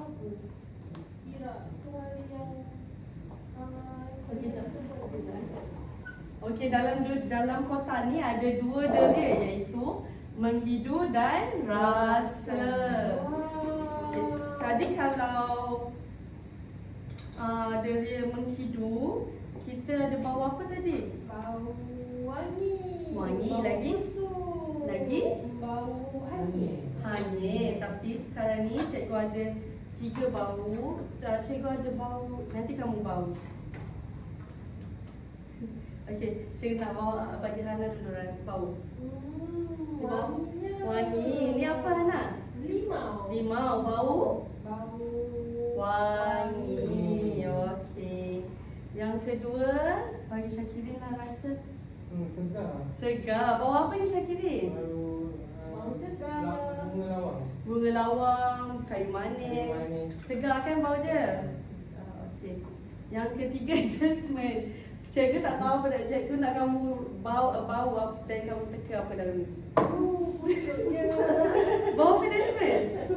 apa? Kira tu hari yang Okey, sekejap. Okey, dalam kotak ni ada dua deria, iaitu menghidu dan rasa. Okay. Tadi kalau deria menghidu, kita ada bau apa tadi? bau wangi. Wangi, bau lagi? busuk. Lagi? Bau hanyir. Hanyir. Tapi sekarang ni cikgu ada 3 bau. Cikgu ada bau, nanti kamu bau. Okey, cikgu nak bawa bagi Hana dulu bau. Wanginya. Wangi. Ni apa Hana? Limau. Bau? Bau Wangi. Okey. Yang kedua, bagi Syakirin lah rasa. Segar. Segar. Bau apa ni Syakirin? Bau segar. Bunga lawang. Bunga lawang, kayu manis. Segar kan bau dia? Okey. Yang ketiga, jasmine. Cikgu tak tahu apa nak cikgu nak kamu bau apa dan kamu teka apa dalam ni. Busuknya. Bau apa jasmine?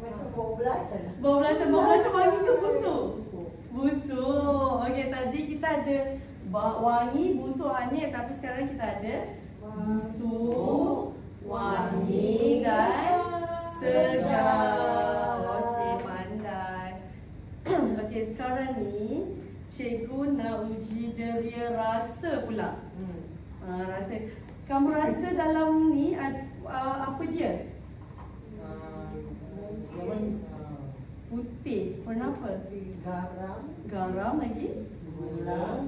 Macam bau belacan. Bau belacan wangi ke busuk? Busuk. Busuk. Okey, tadi kita ada wangi, busuk, hanyir, tapi sekarang kita ada busuk, wangi dan segar. Okey, pandai. Okey, sekarang ni cikgu nak uji deria rasa pula. Rasa. Kamu rasa dalam ni apa dia? Putih. Warna apa? Garam lagi? Gula.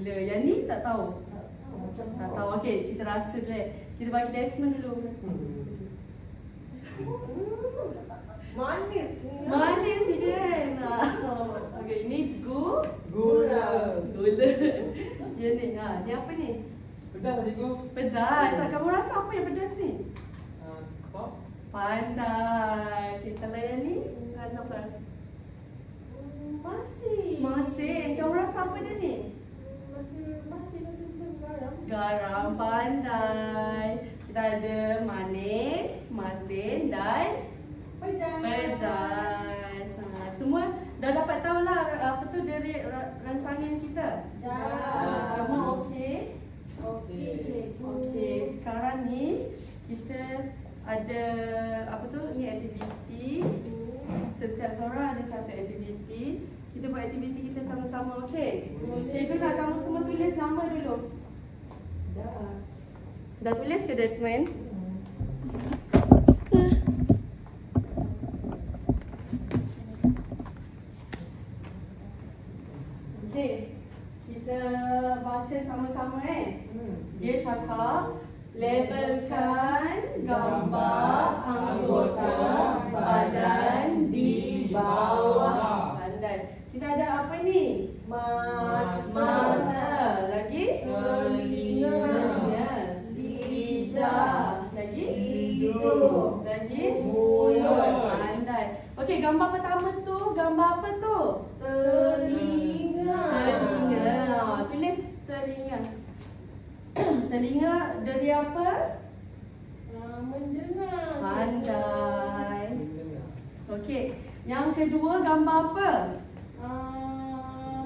Yang ni tak tahu. Macam Tak tahu. Okey, kita rasa dulu. Kita bagi Desmond dulu. manis. Manis ni kan? Okey, ini Gula. Ya ni. Ni apa ni? Pedas cikgu. Pedas. Kamu rasa apa yang pedas ni? Sos. Pandai. Okay, kalau yang ni, apa rasa? Masin. Kamu rasa apa dia ni? Masih macam garam. Garam. Pandai. Kita ada manis, masin dan pedas. Semua dah dapat tahu lah apa tu dari rangsangan kita? Dah. Semua okey? Okey. Okey, sekarang ni kita ada apa tu? Ni aktiviti. Setiap seorang ada satu aktiviti. Kita buat aktiviti kita sama-sama, okey? Cikgu nak kamu semua tulis nama dulu. Dah tulis ke Desmond? Okey. Kita baca sama-sama Dia cakap labelkan gambar anggota badan di bawah. Pandai. Kita ada apa ni? Mata. Lagi? Telinga. Lidah. Lagi? Hidung. Lagi? Mulut. Pandai. Okey, gambar pertama tu, gambar apa tu? Telinga. Tulis telinga. Telinga dari apa? Mendengar. Pandai. Okey. Yang kedua gambar apa?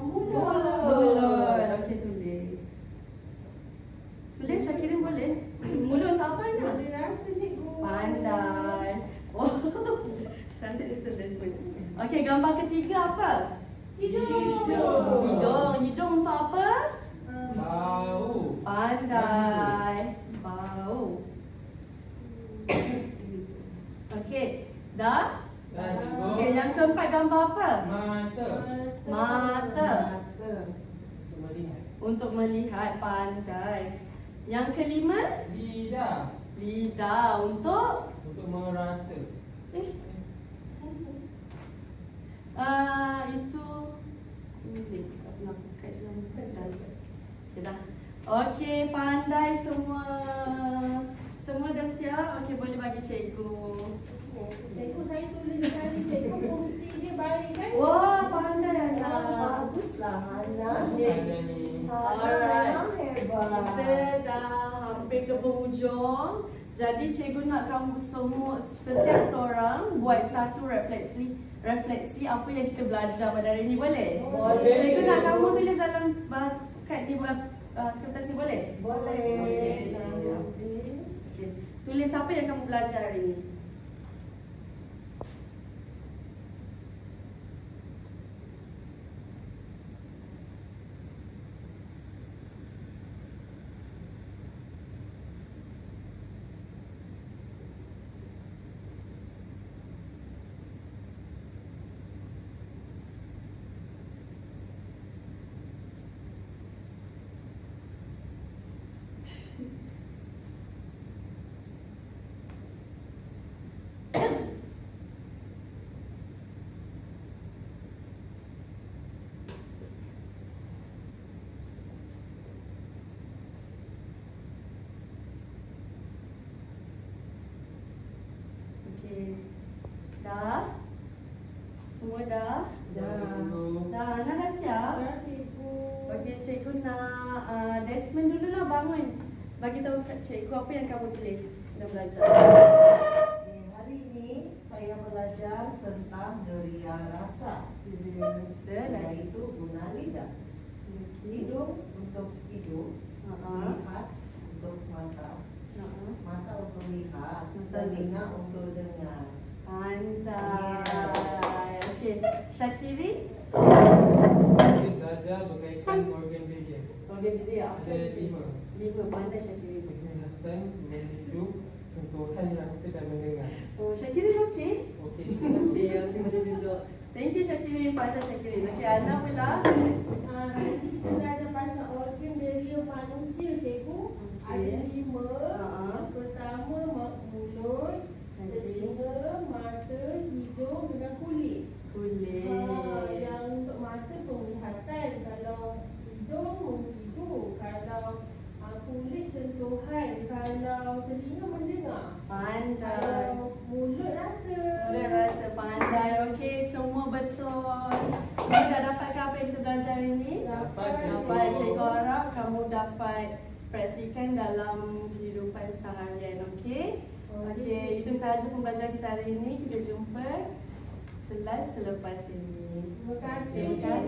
Mulut. Okey, tulis. Tulis Syakirin boleh? Mulut untuk apa nak? Rasa cikgu. Pandai. Oh. Cantik disebut. Okey, gambar ketiga apa? Hidung. Hidung untuk apa? Bau. Pandai. Bau. Okey, dah? Okey, yang keempat gambar apa? Mata. Untuk melihat. Pandai. Yang kelima? Lidah. Lidah. Untuk merasa. Itu tak pernah pakai selama pedal. Okay dah. Okey, pandai semua. Semua dah siap? Okey, boleh bagi cikgu. Cikgu, saya tulis tadi cikgu fungsi dia baik kan? Wah, pandai Hana. Baguslah Hana. Alright. Memang hebat. Kita dah hampir ke penghujung. Jadi cikgu nak kamu semua, setiap seorang buat satu refleksi apa yang kita belajar pada hari ini, boleh? Boleh. Cikgu nak kamu tulis dalam kad ni, kertas ni, boleh? Boleh. Okey, seorang dia ambil. Okey. Tulis apa yang kamu belajar hari ini. Dah? Semua dah? Dah, Ana dah siap? Cikgu. Okey, cikgu nak Desmond dulu lah bangun. Bagi tahu kat cikgu apa yang kamu tulis dah belajar. Okay, hari ini saya belajar tentang geria rasa, yaitu guna lidah. Hidung untuk hidup, lihat untuk mata, mata untuk lihat, telinga untuk dengar. Pandai. Okey, Syakiri? Jadi belajar berkaitan organ diri. Organ diri apa? Ada 5. 5, pandai Syakiri. Penglihatan, hidup, sentuhan, rasa dan mendengar. Oh, Syakiri okey? Okey. Okey, boleh duduk. Thank you Syakiri, pandai Syakiri. Okey, Ana pula. Hari ni kita ada pasal organ deria manusia, cikgu. Ada 5. Yang pertama mulut, telinga, mata, hidung dengan kulit. Kulit. Yang untuk mata penglihatan, kalau hidung menghidu, kalau kulit sentuhan, kalau telinga mendengar, Pandai. kalau mulut rasa. Mulut rasa, pandai. Okey, semua betul. Semua dah dapat ke apa yang kita belajar hari ini? Dapat, cikgu. Dapat. Cikgu harap kamu dapat praktikan dalam kehidupan seharian. Okey? Okey, itu sahaja pembelajaran kita hari ini. Kita jumpa kelas selepas ini. Terima kasih. Terima kasih.